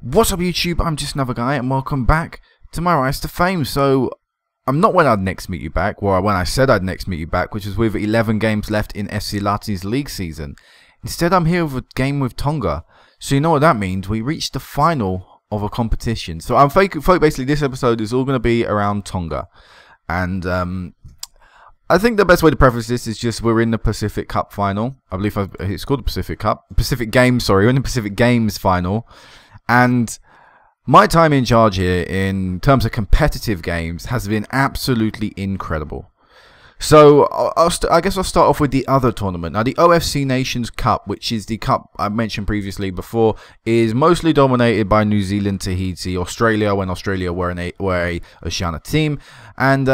What's up YouTube, I'm just another guy and welcome back to my Rise to Fame. So, I'm not when I'd next meet you back, or when I said I'd next meet you back, which was with 11 games left in FC Lati's league season. Instead I'm here with a game with Tonga. So you know what that means, we reached the final of a competition. So I'm basically this episode is all going to be around Tonga. And I think the best way to preface this is just we're in the Pacific Cup final. I believe it's called the Pacific Cup. Pacific Games, sorry, we're in the Pacific Games final. And my time in charge here in terms of competitive games has been absolutely incredible. So I guess I'll start off with the other tournament. Now the OFC Nations Cup, which is the cup I mentioned previously before, is mostly dominated by New Zealand, Tahiti, Australia, when Australia were a Oceania team. And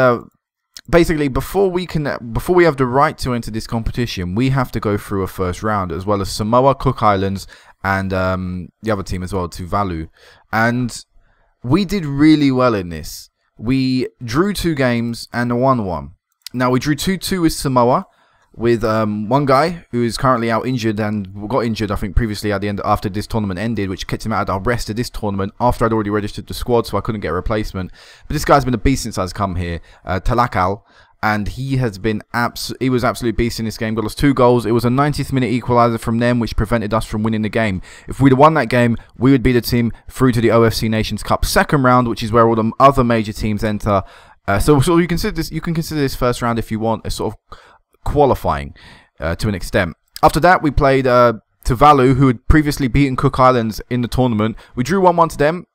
basically, before we have the right to enter this competition, we have to go through a first round, as well as Samoa, Cook Islands, and the other team as well, Tuvalu. And we did really well in this. We drew 2 games and won 1. Now, we drew 2-2 with Samoa, with one guy who is currently out injured and got injured, I think, previously at the end after this tournament ended, which kept him out of the rest of this tournament after I'd already registered the squad, so I couldn't get a replacement. But this guy's been a beast since I've come here, Talakal, and he has been he was absolute beast in this game. Got us 2 goals. It was a 90th minute equaliser from them, which prevented us from winning the game. If we'd have won that game, we would be the team through to the OFC Nations Cup second round, which is where all the other major teams enter. So you can consider this first round, if you want, a sort of qualifying to an extent. After that, we played Tuvalu, who had previously beaten Cook Islands in the tournament. We drew 1-1 to them,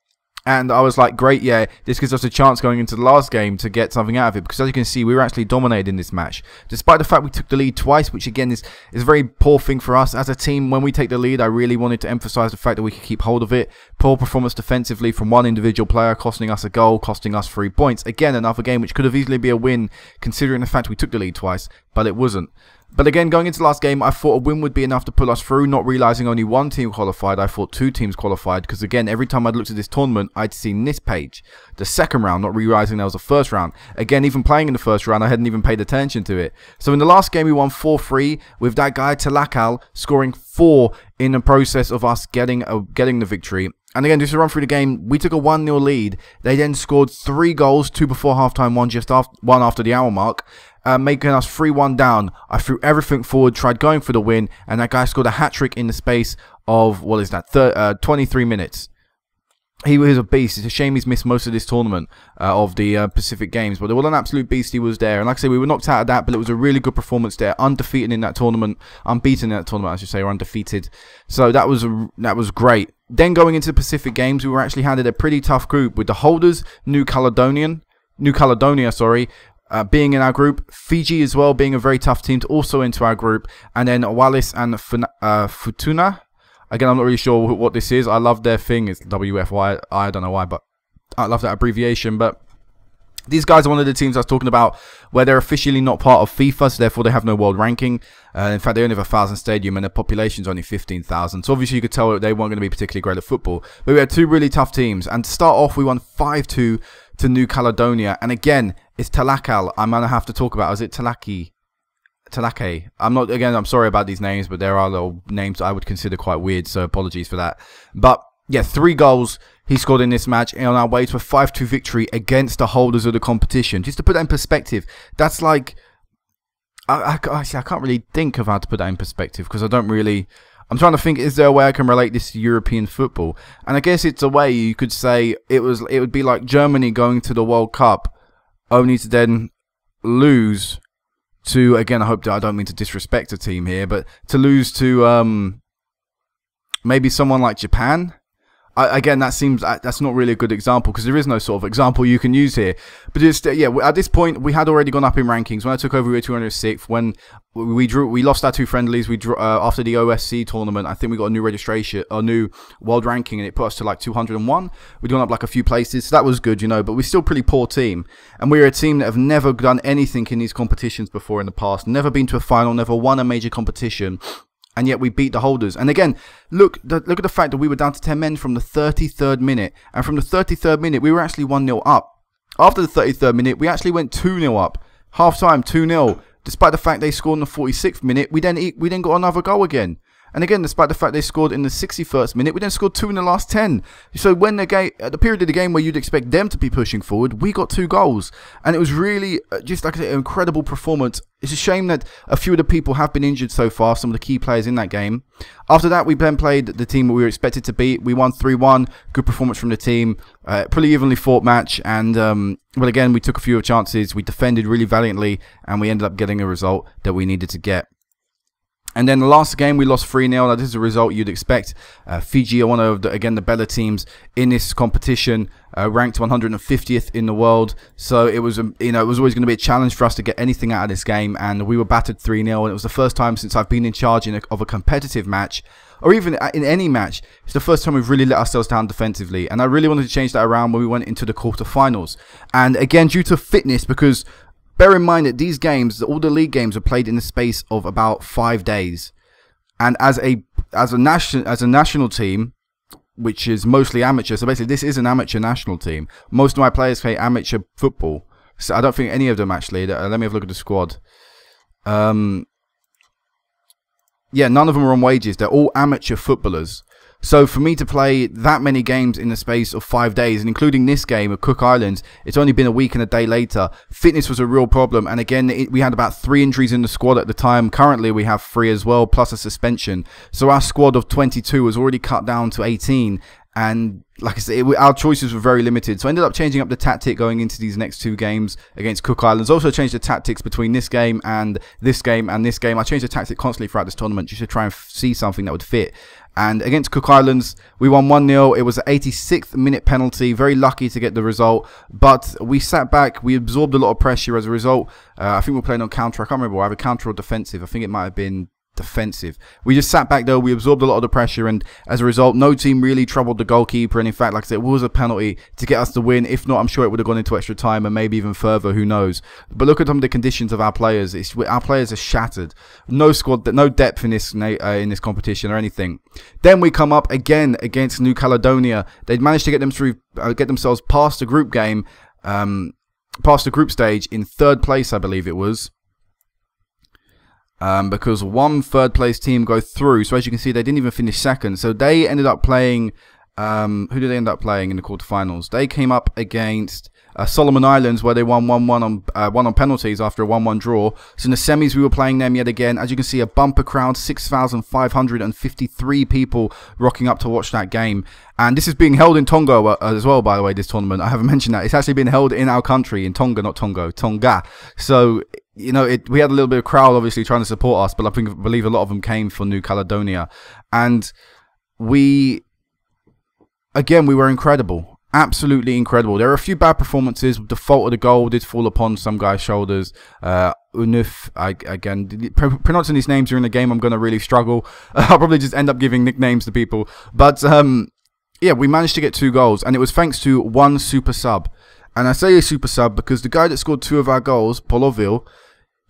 and I was like, great, yeah, this gives us a chance going into the last game to get something out of it, because as you can see, we were actually dominating this match. Despite the fact we took the lead twice, which again is a very poor thing for us as a team. When we take the lead, I really wanted to emphasize the fact that we could keep hold of it. Poor performance defensively from one individual player, costing us a goal, costing us 3 points. Again, another game which could have easily been a win, considering the fact we took the lead twice, but it wasn't. But again, going into the last game, I thought a win would be enough to pull us through, not realising only 1 team qualified. I thought 2 teams qualified, because again, every time I'd looked at this tournament, I'd seen this page, the second round, not realising there was a first round. Again, even playing in the first round, I hadn't even paid attention to it. So in the last game, we won 4-3, with that guy, Talakal, scoring 4 in the process of us getting the victory. And again, just to run through the game, we took a 1-0 lead. They then scored 3 goals, 2 before halftime, one after the hour mark, making us 3-1 down. I threw everything forward, tried going for the win, and that guy scored a hat-trick in the space of, what is that, 23 minutes. He was a beast. It's a shame he's missed most of this tournament of the Pacific Games, but what an absolute beast he was there. And like I say, we were knocked out of that, but it was a really good performance there. Undefeated in that tournament, unbeaten in that tournament, I should say, or undefeated. So that was great. Then going into the Pacific Games, we were actually handed a pretty tough group with the holders, New Caledonia, being in our group, Fiji as well being a very tough team to also into our group, and then Wallis and Futuna. Again, I'm not really sure what this is. I love their thing. It's WFY. I don't know why, but I love that abbreviation. But these guys are one of the teams I was talking about where they're officially not part of FIFA, so therefore they have no world ranking. In fact, they only have a 1,000 stadium and their population's only 15,000. So obviously you could tell they weren't going to be particularly great at football. But we had 2 really tough teams. And to start off, we won 5-2 to New Caledonia. And again, it's Talakal. I'm going to have to talk about. Is it Talake? I'm sorry about these names, but there are little names I would consider quite weird, so apologies for that. But yeah, 3 goals he scored in this match on our way to a 5-2 victory against the holders of the competition. Just to put that in perspective, that's like, I can't really think of how to put that in perspective, because I'm trying to think, is there a way I can relate this to European football? And I guess it's a way you could say it would be like Germany going to the World Cup only to then lose to, again, I don't mean to disrespect a team here, but to lose to maybe someone like Japan. Again, that's not really a good example, because there is no sort of example you can use here. But just yeah, at this point we had already gone up in rankings. When I took over, we were 206th. When we lost our 2 friendlies. We drew after the OSC tournament. I think we got a new registration, a new world ranking, and it put us to like 201. We'd gone up like a few places, so that was good, you know. But we're still a pretty poor team, and we're a team that have never done anything in these competitions before in the past. Never been to a final, never won a major competition. And yet we beat the holders. And again, look at the fact that we were down to 10 men from the 33rd minute. And from the 33rd minute, we were actually 1-0 up. After the 33rd minute, we actually went 2-0 up. Half time, 2-0. Despite the fact they scored in the 46th minute, we then got another goal again. And again, despite the fact they scored in the 61st minute, we then scored 2 in the last 10. So when the game, at the period of the game where you'd expect them to be pushing forward, we got 2 goals. And it was really just like an incredible performance. It's a shame that a few of the people have been injured so far, some of the key players in that game. After that, we then played the team we were expected to beat. We won 3-1. Good performance from the team. Pretty evenly fought match. And, well, again, we took a few chances. We defended really valiantly. And we ended up getting a result that we needed to get. And then the last game, we lost 3-0. Now, this is a result you'd expect. Fiji are one of, again, the better teams in this competition, ranked 150th in the world. So it was, it was always going to be a challenge for us to get anything out of this game. And we were battered 3-0. And it was the first time since I've been in charge of a competitive match, or even in any match, it's the first time we've really let ourselves down defensively. And I really wanted to change that around when we went into the quarterfinals. And again, due to fitness, because bear in mind that these games, all the league games, are played in the space of about 5 days, and as a national team, which is mostly amateur. So basically, this is an amateur national team. Most of my players play amateur football. So I don't think any of them actually. Let me have a look at the squad. Yeah, none of them are on wages. They're all amateur footballers. So for me to play that many games in the space of 5 days, and including this game of Cook Islands, it's only been a week and a day later. Fitness was a real problem. And again, we had about 3 injuries in the squad at the time. Currently, we have 3 as well, plus a suspension. So our squad of 22 was already cut down to 18. And like I said, our choices were very limited. So I ended up changing up the tactic going into these next 2 games against Cook Islands. Also changed the tactics between this game and this game and this game. I changed the tactic constantly throughout this tournament just to try and see something that would fit. And against Cook Islands, we won 1-0. It was an 86th minute penalty. Very lucky to get the result. But we sat back. We absorbed a lot of pressure as a result. I think we were playing on counter. I can't remember. Either counter or defensive. I think it might have been defensive. We just sat back though. We absorbed a lot of the pressure, and as a result, no team really troubled the goalkeeper. And in fact, like I said, it was a penalty to get us the win. If not, I'm sure it would have gone into extra time and maybe even further. Who knows? But look at some of the conditions of our players. Our players are shattered. No squad, no depth in this competition or anything. Then we come up again against New Caledonia. They'd managed to get themselves past the group game, past the group stage in 3rd place, I believe it was. Because one 3rd place team go through. So as you can see, they didn't even finish 2nd. So they ended up playing, who did they end up playing in the quarterfinals? They came up against Solomon Islands, where they won 1-1 on penalties after a 1-1 draw. So in the semis, we were playing them yet again. As you can see, a bumper crowd, 6,553 people rocking up to watch that game. And this is being held in Tonga as well, by the way, this tournament. I haven't mentioned that. It's actually been held in our country, in Tonga, not Tonga, Tonga. So, we had a little bit of crowd, obviously, trying to support us, but I believe a lot of them came from New Caledonia. And we were incredible. Absolutely incredible. There are a few bad performances. The fault of the goal did fall upon some guy's shoulders. Unuf, again, pronouncing these names during the game, I'm going to really struggle. I'll probably just end up giving nicknames to people. But, yeah, we managed to get 2 goals, and it was thanks to one super sub. And I say a super sub because the guy that scored 2 of our goals, Polovil,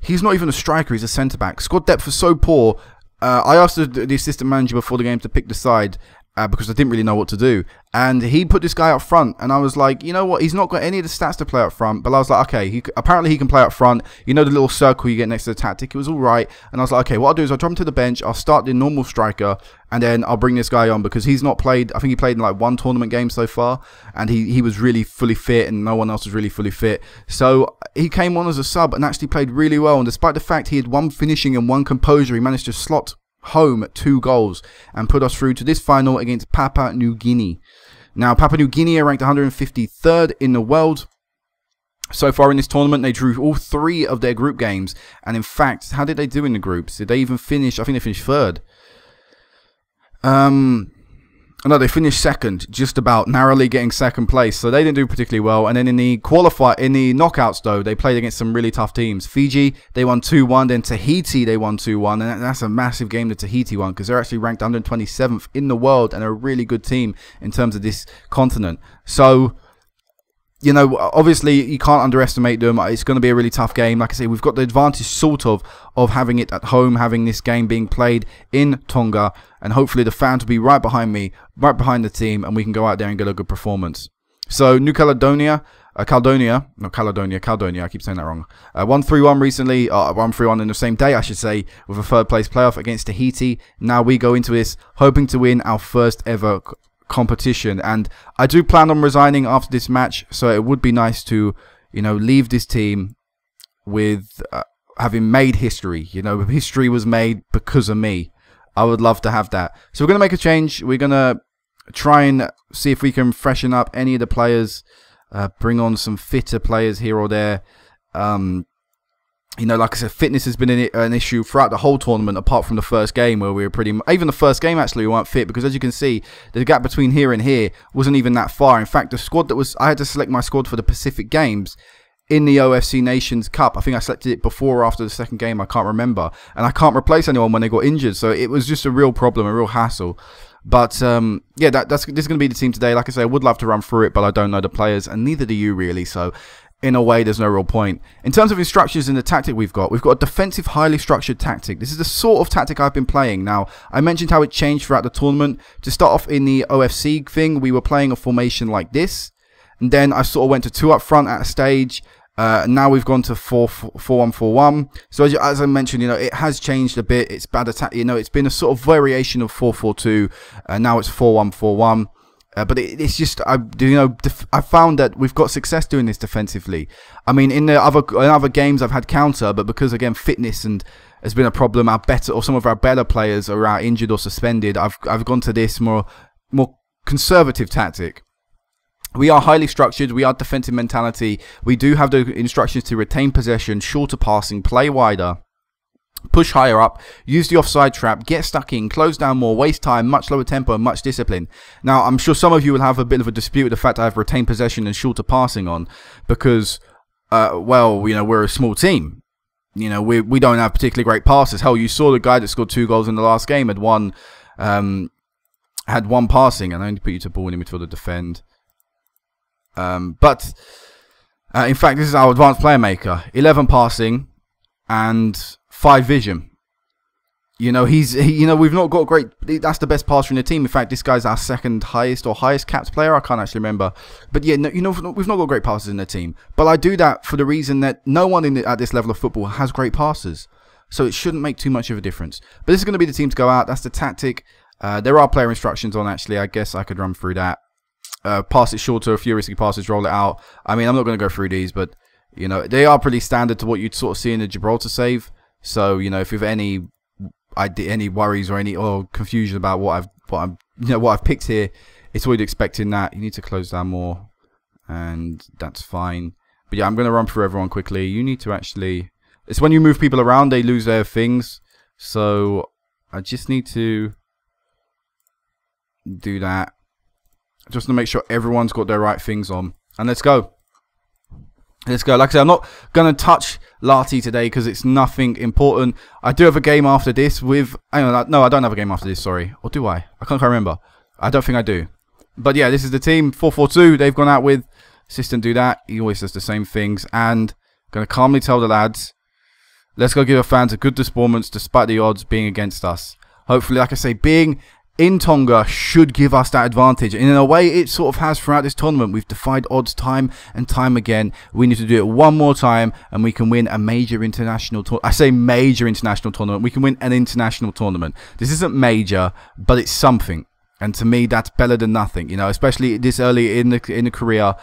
he's not even a striker, he's a centre-back. Squad depth was so poor. I asked the assistant manager before the game to pick the side because I didn't really know what to do. And he put this guy up front, and I was like, you know what, he's not got any of the stats to play up front. But I was like, okay, apparently he can play up front. You know the little circle you get next to the tactic? It was all right. And I was like, okay, what I'll do is I'll drop him to the bench, I'll start the normal striker, and then I'll bring this guy on because he's not played. I think he played in like 1 tournament game so far, and he was really fully fit, and no one else was really fully fit. So he came on as a sub and actually played really well. And despite the fact he had 1 finishing and 1 composure, he managed to slot home 2 goals and put us through to this final against Papua New Guinea. Now, Papua New Guinea are ranked 153rd in the world. So far in this tournament, they drew all 3 of their group games. And in fact, how did they do in the groups? Did they even finish? I think they finished 3rd. No, they finished 2nd, just about, narrowly getting 2nd place. So they didn't do particularly well. And then in the knockouts, though, they played against some really tough teams. Fiji, they won 2-1. Then Tahiti, they won 2-1. And that's a massive game that Tahiti won because they're actually ranked 127th in the world and are a really good team in terms of this continent. So, obviously you can't underestimate them. It's going to be a really tough game. Like I say, we've got the advantage sort of having it at home, having this game being played in Tonga, and hopefully the fans will be right behind me, right behind the team, and we can go out there and get a good performance. So New Caledonia, Caledonia. I keep saying that wrong. 1-3-1 recently, 1-3-1 in the same day, I should say, with a third place playoff against Tahiti. Now we go into this hoping to win our first ever competition, and I do plan on resigning after this match. So it would be nice to, leave this team with having made history. History was made because of me. I would love to have that. So we're gonna make a change. We're gonna try and see if we can freshen up any of the players. Bring on some fitter players here or there. Like I said, fitness has been an issue throughout the whole tournament, apart from the first game where we were even the first game actually we weren't fit, because as you can see, the gap between here and here wasn't even that far. In fact, the squad I had to select my squad for the Pacific Games in the OFC Nations Cup. I think I selected it before or after the second game, I can't remember. And I can't replace anyone when they got injured, so it was just a real problem, a real hassle. But yeah, this is going to be the team today. Like I say, I would love to run through it, but I don't know the players, and neither do you really. So in a way, there's no real point. In terms of instructions in the tactic we've got a defensive, highly structured tactic. This is the sort of tactic I've been playing. Now, I mentioned how it changed throughout the tournament. To start off in the OFC thing, we were playing a formation like this, and then I sort of went to 2 up front at a stage. Now we've gone to 4-1-4-1. So as I mentioned, it has changed a bit. It's bad attack. It's been a sort of variation of 4-4-2. Now it's 4-1-4-1. But it's just I found that we've got success doing this defensively. I mean, in other games I've had counter, but because again fitness has been a problem, some of our better players are out injured or suspended. I've gone to this more conservative tactic. We are highly structured. We are defensive mentality. We do have the instructions to retain possession, shorter passing, play wider, push higher up, use the offside trap, get stuck in, close down more, waste time, much lower tempo, and much discipline. Now, I'm sure some of you will have a bit of a dispute with the fact I have retained possession and shorter passing on because, we're a small team. We don't have particularly great passes. Hell, you saw the guy that scored 2 goals in the last game had one passing, and I only put you to ball in midfield to defend. But in fact, this is our advanced player maker. 11 passing and 5 vision. We've not got great. That's the best passer in the team. In fact, this guy's our second highest or highest capped player. I can't actually remember. But yeah, we've not got great passers in the team. But I do that for the reason that no one at this level of football has great passers. So it shouldn't make too much of a difference. But this is going to be the team to go out. That's the tactic. There are player instructions on actually. I guess I could run through that. Pass it shorter, a few risky passes, roll it out. I mean, I'm not going to go through these, but they are pretty standard to what you'd sort of see in a Gibraltar save. So if you've any worries or confusion about what I've picked here, it's what you'd expect in that. You need to close down more, and that's fine. But yeah, I'm going to run through everyone quickly. You need to actually. It's when you move people around, they lose their things. So I just need to do that. Just to make sure everyone's got their right things on. And let's go. Let's go. Like I said, I'm not going to touch Lati today because it's nothing important. I do have a game after this with... No, I don't have a game after this, sorry. Or do I? I can't quite remember. I don't think I do. But yeah, this is the team. 4-4-2 they've gone out with. Assistant do that. He always does the same things. And going to calmly tell the lads, let's go give our fans a good performance despite the odds being against us. Hopefully, like I say, being in Tonga should give us that advantage. And in a way, it sort of has throughout this tournament. We've defied odds time and time again. We need to do it one more time, and we can win a major international tournament. I say major international tournament. We can win an international tournament. This isn't major, but it's something. And to me, that's better than nothing. Especially this early in the career,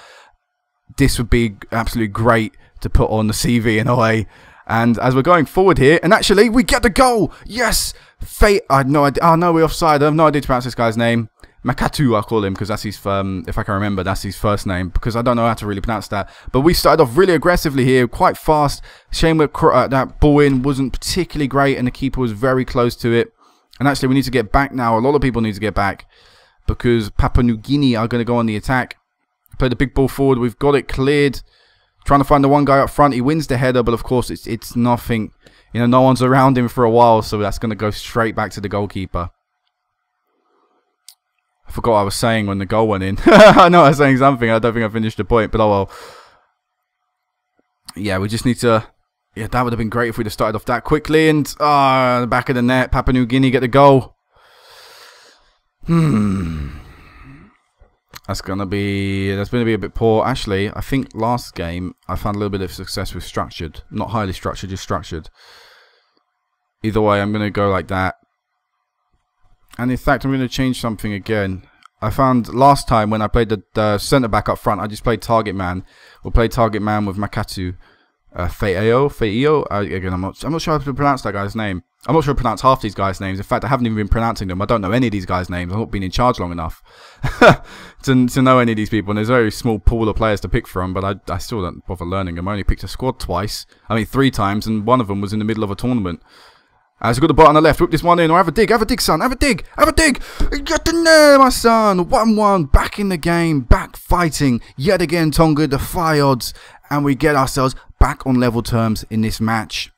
this would be absolutely great to put on the CV in a way. And as we're going forward here, and actually, we get the goal! Yes! Fate, I had no idea. Oh no, we're offside. I have no idea to pronounce this guy's name. Makatu, I call him, because that's his, if I can remember, that's his first name, because I don't know how to really pronounce that. But we started off really aggressively here, quite fast. Shame that ball in wasn't particularly great, and the keeper was very close to it. And actually, we need to get back now. A lot of people need to get back, because Papua New Guinea are going to go on the attack. Play the big ball forward. We've got it cleared. Trying to find the one guy up front. He wins the header, but of course, it's nothing. No one's around him for a while, so that's going to go straight back to the goalkeeper. I forgot what I was saying when the goal went in. I know I was saying something. I don't think I finished the point, but oh well. Yeah, we just need to... Yeah, that would have been great if we'd have started off that quickly. And, the back of the net. Papua New Guinea get the goal. That's going to be a bit poor. Actually, I think last game I found a little bit of success with structured. Not highly structured, just structured. Either way, I'm going to go like that. And in fact, I'm going to change something again. I found last time when I played the centre back up front, I just played target man. We'll play target man with Makatu. Feio. Again, I'm not sure how to pronounce that guy's name. I'm not sure how to pronounce half these guys' names. In fact, I haven't even been pronouncing them. I don't know any of these guys' names. I've not been in charge long enough to know any of these people. And there's a very small pool of players to pick from, but I still don't bother learning them. I only picked a squad twice. I mean, 3 times, and one of them was in the middle of a tournament. As got the ball on the left, whip this one in, or have a dig, son, have a dig! Get in there, my son! 1-1, back in the game, back fighting, yet again Tonga defy odds, and we get ourselves back on level terms in this match.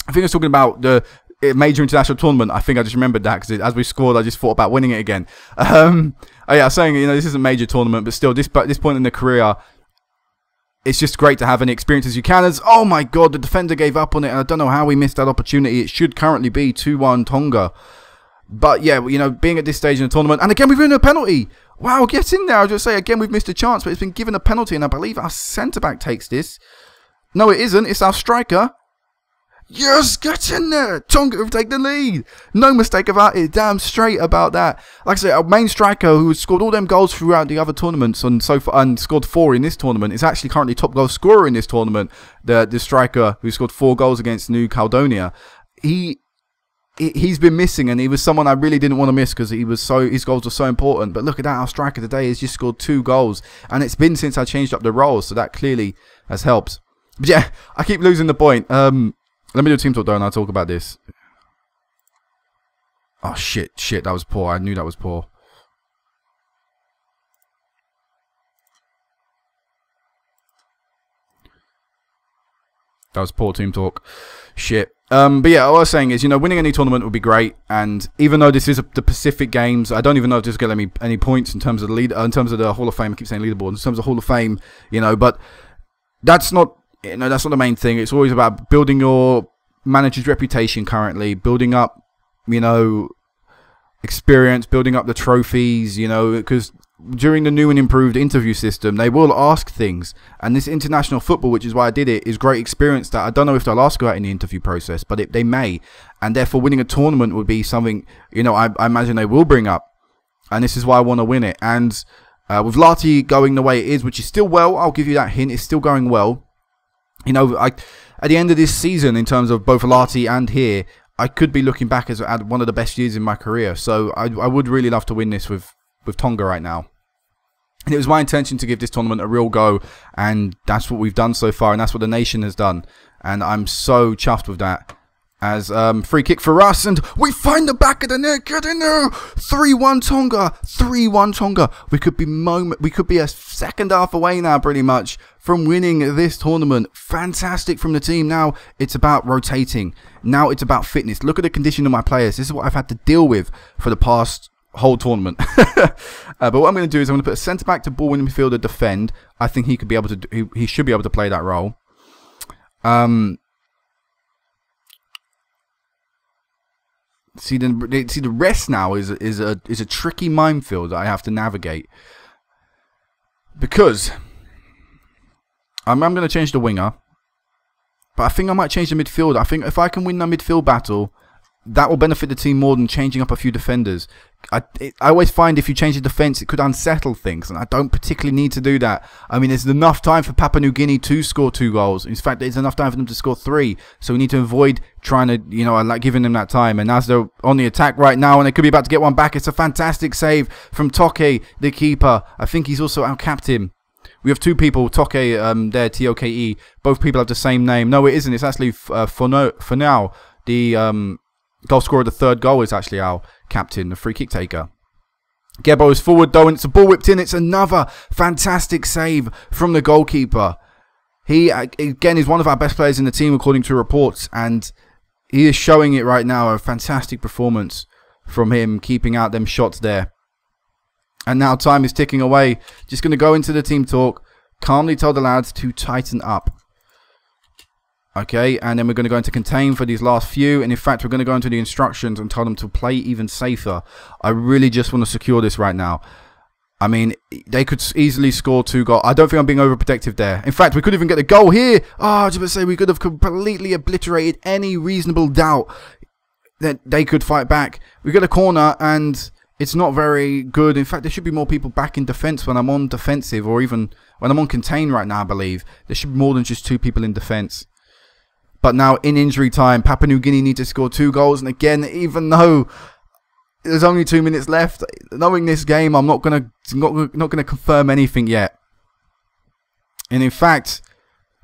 I think I was talking about the major international tournament. I think I just remembered that, because as we scored, I just thought about winning it again. Oh yeah, I was saying, this is a major tournament, but still, this point in the career, it's just great to have any experience as you can. As, oh my god, the defender gave up on it, and I don't know how we missed that opportunity. It should currently be 2-1 Tonga. But yeah, being at this stage in the tournament, and again, we've won a penalty. Wow, get in there. I'll just say, again, we've missed a chance, but it's been given a penalty, and I believe our centre-back takes this. No, it isn't. It's our striker. Yes, get in there. Tonga have taken the lead. No mistake about it. Damn straight about that. Like I say, our main striker, who has scored all them goals throughout the other tournaments and so far, and scored 4 in this tournament, is actually currently top goal scorer in this tournament. The striker who scored 4 goals against New Caledonia. He's been missing, and he was someone I really didn't want to miss, because his goals were so important. But look at that, our striker today has just scored 2 goals, and it's been since I changed up the roles, so that clearly has helped. But yeah, I keep losing the point. Let me do a team talk though, and I'll talk about this. Oh shit, that was poor. I knew that was poor. That was poor team talk. Shit. But yeah, all I was saying is, winning any tournament would be great. And even though this is the Pacific Games, I don't even know if this is going to get any points in terms of the Hall of Fame. I keep saying leaderboard. In terms of Hall of Fame, but that's not. That's not the main thing. It's always about building your manager's reputation currently, building up, experience, building up the trophies, because during the new and improved interview system, they will ask things. And this international football, which is why I did it, is great experience that I don't know if they'll ask about in the interview process, but they may. And therefore, winning a tournament would be something, I imagine they will bring up. And this is why I want to win it. And with Lati going the way it is, which is still well, I'll give you that hint, it's still going well. At the end of this season, in terms of both Lati and here, I could be looking back as at one of the best years in my career. So I would really love to win this with Tonga right now. And it was my intention to give this tournament a real go, and that's what we've done so far, and that's what the nation has done. And I'm so chuffed with that. As free kick for us, and we find the back of the net. Get in there. 3-1 Tonga. 3-1 Tonga. We could be a second half away now, pretty much, from winning this tournament. Fantastic from the team. Now it's about rotating. Now it's about fitness. Look at the condition of my players. This is what I've had to deal with for the past whole tournament. But what I'm going to do is I'm going to put a centre back to ball winning midfielder defend. I think he could be able to. He should be able to play that role. See the rest now is a tricky minefield that I have to navigate, because I'm going to change the winger, but I think I might change the midfield. I think if I can win that midfield battle, that will benefit the team more than changing up a few defenders. I always find if you change the defence, it could unsettle things, and I don't particularly need to do that. I mean, there's enough time for Papua New Guinea to score 2 goals. In fact, there's enough time for them to score 3. So we need to avoid trying to, like giving them that time. And as they're on the attack right now, and they could be about to get one back, it's a fantastic save from Toke, the keeper. I think he's also our captain. We have 2 people, Toke there, T-O-K-E. Both people have the same name. No, it isn't. It's actually Fonau, the goal scorer. The 3rd goal is actually our captain, the free kick taker. Gebo is forward though, and it's a ball whipped in. It's another fantastic save from the goalkeeper. He, again, is one of our best players in the team according to reports, and he is showing it right now. A fantastic performance from him, keeping out them shots there. And now time is ticking away. Just going to go into the team talk, calmly tell the lads to tighten up. Okay, and then we're going to go into contain for these last few. And in fact, we're going to go into the instructions and tell them to play even safer. I really just want to secure this right now. I mean, they could easily score 2 goals. I don't think I'm being overprotective there. In fact, we could even get a goal here. I was just going to say, we could have completely obliterated any reasonable doubt that they could fight back. We get a corner, and it's not very good. In fact, there should be more people back in defence when I'm on defensive, or even when I'm on contain right now, I believe. There should be more than just 2 people in defence. But now, in injury time, Papua New Guinea need to score 2 goals. And again, even though there's only 2 minutes left, knowing this game, I'm not gonna confirm anything yet. And in fact,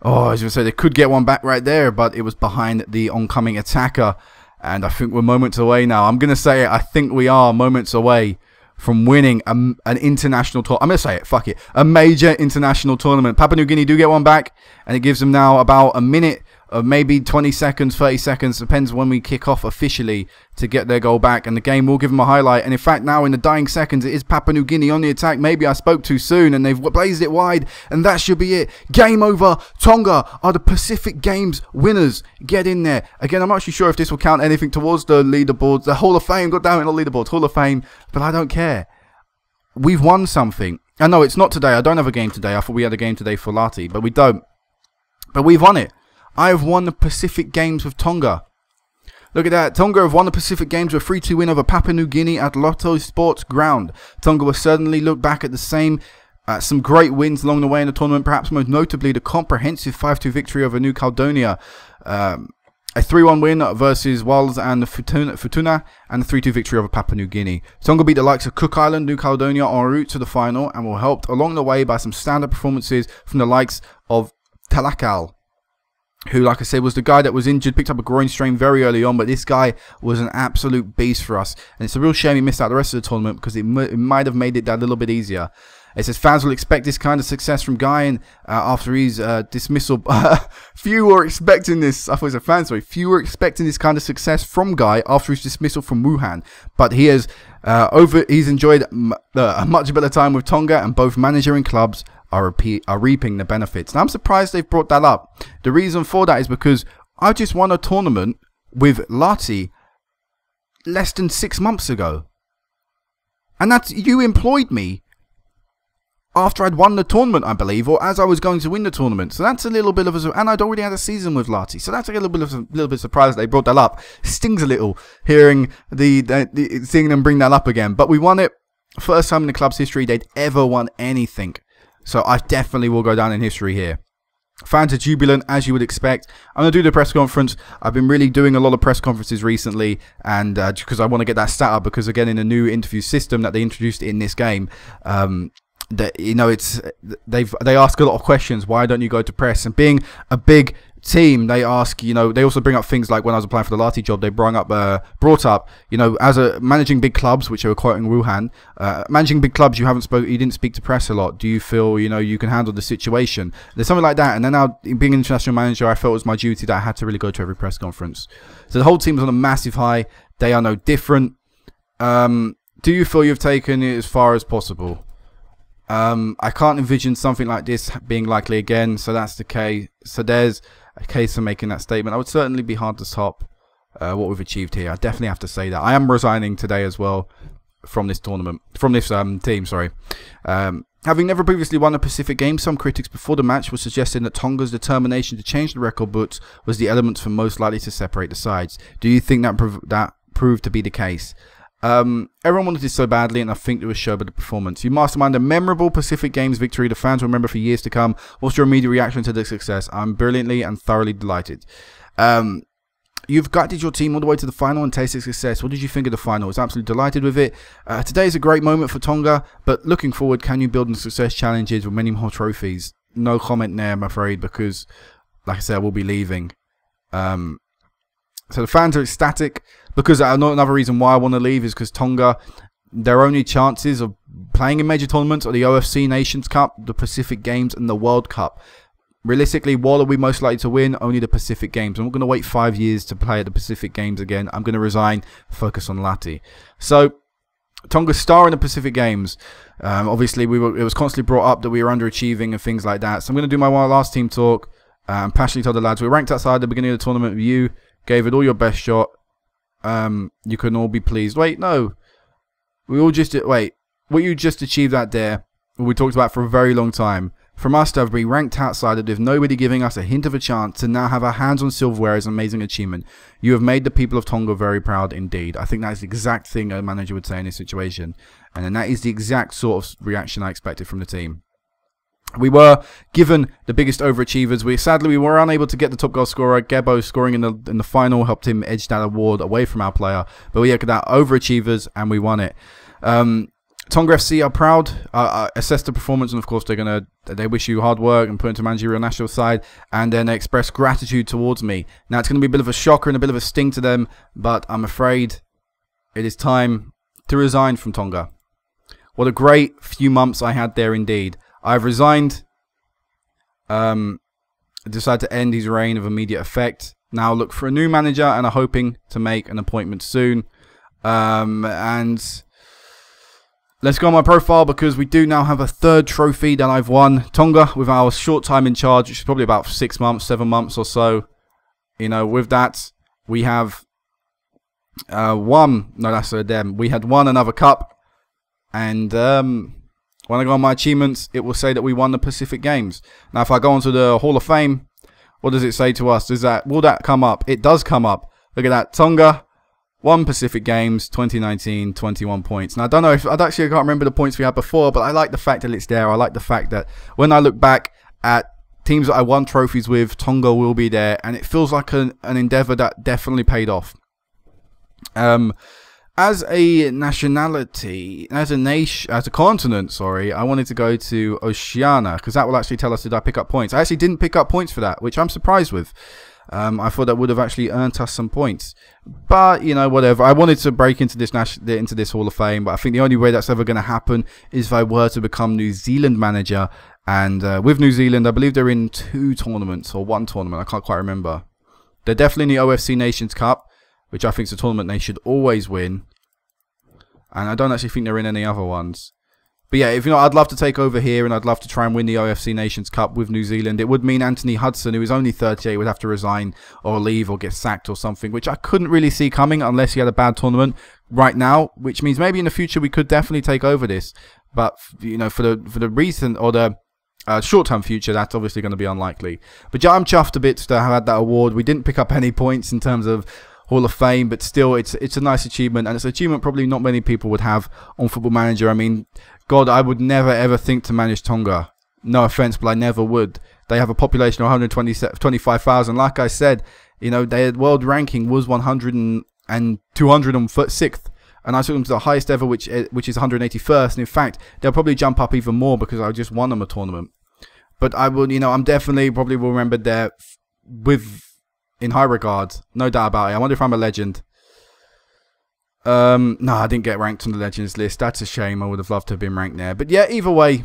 I was gonna say they could get one back right there, but it was behind the oncoming attacker, and I think we're moments away now. I'm gonna say it. I think we are moments away from winning an international tour. I'm gonna say it. Fuck it. A major international tournament. Papua New Guinea do get one back, and it gives them now about a minute. Maybe 20 seconds, 30 seconds, depends when we kick off officially to get their goal back, and the game will give them a highlight. And in fact, now in the dying seconds, it is Papua New Guinea on the attack. Maybe I spoke too soon, and they've blazed it wide, and that should be it. Game over. Tonga are the Pacific Games winners. Get in there. Again, I'm not actually sure if this will count anything towards the leaderboards. The Hall of Fame, god damn it, not leaderboards, Hall of Fame, but I don't care. We've won something. I know it's not today. I don't have a game today. I thought we had a game today for Lati, but we don't. But we've won it. I have won the Pacific Games with Tonga. Look at that. Tonga have won the Pacific Games with a 3-2 win over Papua New Guinea at Lotto Sports Ground. Tonga will certainly look back at the same some great wins along the way in the tournament, perhaps most notably the comprehensive 5-2 victory over New Caledonia, a 3-1 win versus Walls and Futuna, and a 3-2 victory over Papua New Guinea. Tonga beat the likes of Cook Island, New Caledonia en route to the final, and were helped along the way by some standard performances from the likes of Talakal, who, like I said, was the guy that was injured, picked up a groin strain very early on, but this guy was an absolute beast for us. And it's a real shame he missed out the rest of the tournament, because it might have made it that little bit easier. It says fans will expect this kind of success from Guy, and after his dismissal, few were expecting this. I thought it was a fan, sorry. Few were expecting this kind of success from Guy after his dismissal from Wuhan, but he has he's enjoyed a much better time with Tonga, and both manager and clubs are reaping the benefits. Now, I'm surprised they've brought that up. The reason for that is because I just won a tournament with Lati less than 6 months ago, and that's, you employed me after I'd won the tournament, I believe, or as I was going to win the tournament. So that's a little bit of a, and I'd already had a season with Lati, so that's a little bit surprised they brought that up. Stings a little hearing seeing them bring that up again. But we won it, first time in the club's history they'd ever won anything. So I definitely will go down in history here. Fans are jubilant, as you would expect. I'm going to do the press conference. I've been really doing a lot of press conferences recently, and because I want to get that stat up, because again, in the new interview system that they introduced in this game, that, you know, it's they ask a lot of questions. Why don't you go to press? And being a big team, they ask, you know, they also bring up things like when I was applying for the Lati job, they brought up, you know, as a managing big clubs, which they were quoting Wuhan, managing big clubs, you didn't speak to press a lot. Do you feel, you know, you can handle the situation? There's something like that. And then now, being an international manager, I felt it was my duty that I had to really go to every press conference. So the whole team was on a massive high. They are no different. Do you feel you've taken it as far as possible? I can't envision something like this being likely again, so that's the case. So there's a case for making that statement. I would certainly be hard to top what we've achieved here. I definitely have to say that. I am resigning today as well from this tournament, from this team, sorry. Having never previously won a Pacific game, some critics before the match were suggesting that Tonga's determination to change the record books was the element for most likely to separate the sides. Do you think that proved to be the case? Everyone wanted this so badly, and I think it was shown by the performance. You masterminded a memorable Pacific Games victory the fans will remember for years to come. What's your immediate reaction to the success? I'm brilliantly and thoroughly delighted. You've guided your team all the way to the final and tasted success. What did you think of the final? I was absolutely delighted with it. Today is a great moment for Tonga, but looking forward, can you build on success challenges with many more trophies? No comment there, I'm afraid, because, like I said, I will be leaving. So the fans are ecstatic, because another reason why I want to leave is because Tonga, their only chances of playing in major tournaments are the OFC Nations Cup, the Pacific Games, and the World Cup. Realistically, what are we most likely to win? Only the Pacific Games. I'm not going to wait 5 years to play at the Pacific Games again. I'm going to resign, focus on Lati. So, Tonga's star in the Pacific Games. Obviously, it was constantly brought up that we were underachieving and things like that. So I'm going to do my last team talk. Passionately told the lads, we ranked outside the beginning of the tournament with you. Gave it all your best shot. You can all be pleased. Wait, no. We all just did. Wait. what you just achieved out there, what we talked about for a very long time, from us to have been ranked outside with nobody giving us a hint of a chance to now have our hands on silverware is an amazing achievement. You have made the people of Tonga very proud indeed. I think that's the exact thing a manager would say in this situation. And then that is the exact sort of reaction I expected from the team. We were given the biggest overachievers. Sadly we were unable to get the top goal scorer. Gebo scoring in the final helped him edge that award away from our player. But we had that overachievers and we won it. Tonga FC are proud, assess the performance, and of course they wish you hard work and put into managerial national side, and then they express gratitude towards me. Now it's going to be a bit of a shocker and a bit of a sting to them, but I'm afraid it is time to resign from Tonga. What a great few months I had there indeed. I've resigned, decided to end his reign of immediate effect. Now look for a new manager and are hoping to make an appointment soon. And let's go on my profile because we do now have a third trophy that I've won. Tonga, with our short time in charge, which is probably about 6 months, 7 months or so. You know, with that, we have won. No, that's them. We had won another cup. And when I go on my achievements, it will say that we won the Pacific Games. Now, if I go onto the Hall of Fame, what does it say to us? Will that come up? It does come up. Look at that. Tonga. 1 Pacific Games, 2019, 21 points. Now, I don't know if I can't remember the points we had before, but I like the fact that it's there. I like the fact that when I look back at teams that I won trophies with, Tonga will be there, and it feels like an endeavor that definitely paid off. As a nationality, as a continent, sorry, I wanted to go to Oceania because that will actually tell us did I pick up points. I actually didn't pick up points for that, which I'm surprised with. I thought that would have actually earned us some points, but you know, whatever. I wanted to break into this Hall of Fame, but I think the only way that's ever going to happen is if I were to become New Zealand manager. And with New Zealand, I believe they're in 2 tournaments or 1 tournament. I can't quite remember. They're definitely in the OFC Nations Cup, which I think is a tournament they should always win. And I don't actually think they're in any other ones. But yeah, if you know, I'd love to take over here, and I'd love to try and win the OFC Nations Cup with New Zealand. It would mean Anthony Hudson, who is only 38, would have to resign or leave or get sacked or something, which I couldn't really see coming unless he had a bad tournament right now. Which means maybe in the future we could definitely take over this. But you know, for the recent or the short-term future, that's obviously going to be unlikely. But yeah, I'm chuffed a bit to have had that award. We didn't pick up any points in terms of Hall of Fame, but still, it's a nice achievement, and it's an achievement probably not many people would have on Football Manager. I mean, God, I would never ever think to manage Tonga. No offense, but I never would. They have a population of 125,000. Like I said, you know, their world ranking was 206th, and I took them to the highest ever, which is 181st. And in fact, they'll probably jump up even more because I just won them a tournament. But I will, you know, I'm definitely probably will remember there in high regard, no doubt about it. I wonder if I'm a legend. No, I didn't get ranked on the legends list. That's a shame. I would have loved to have been ranked there. But yeah, either way,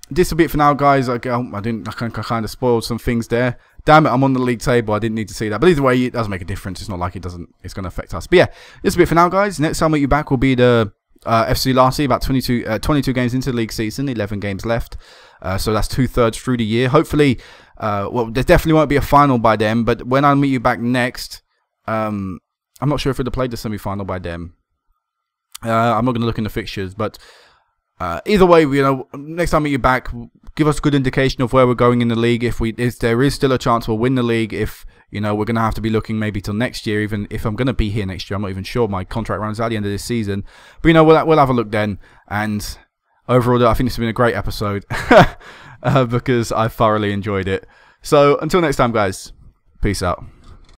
this will be it for now, guys. I kind of spoiled some things there. Damn it, I'm on the league table. I didn't need to see that. But either way, it doesn't make a difference. It's not like it's going to affect us. But yeah, this will be it for now, guys. Next time I'll meet you back will be the FC Larty, about 22 games into the league season, 11 games left. So that's 2/3 through the year. Hopefully, well, there definitely won't be a final by then. But when I meet you back next, I'm not sure if we'd have played the semi-final by then. I'm not going to look in the fixtures, but either way, you know, next time I meet you back, give us a good indication of where we're going in the league. If there is still a chance we'll win the league. If you know, we're going to have to be looking maybe till next year. Even if I'm going to be here next year, I'm not even sure. My contract runs out at the end of this season. But you know, we'll have a look then. And overall, I think this has been a great episode because I thoroughly enjoyed it. So until next time, guys, peace out.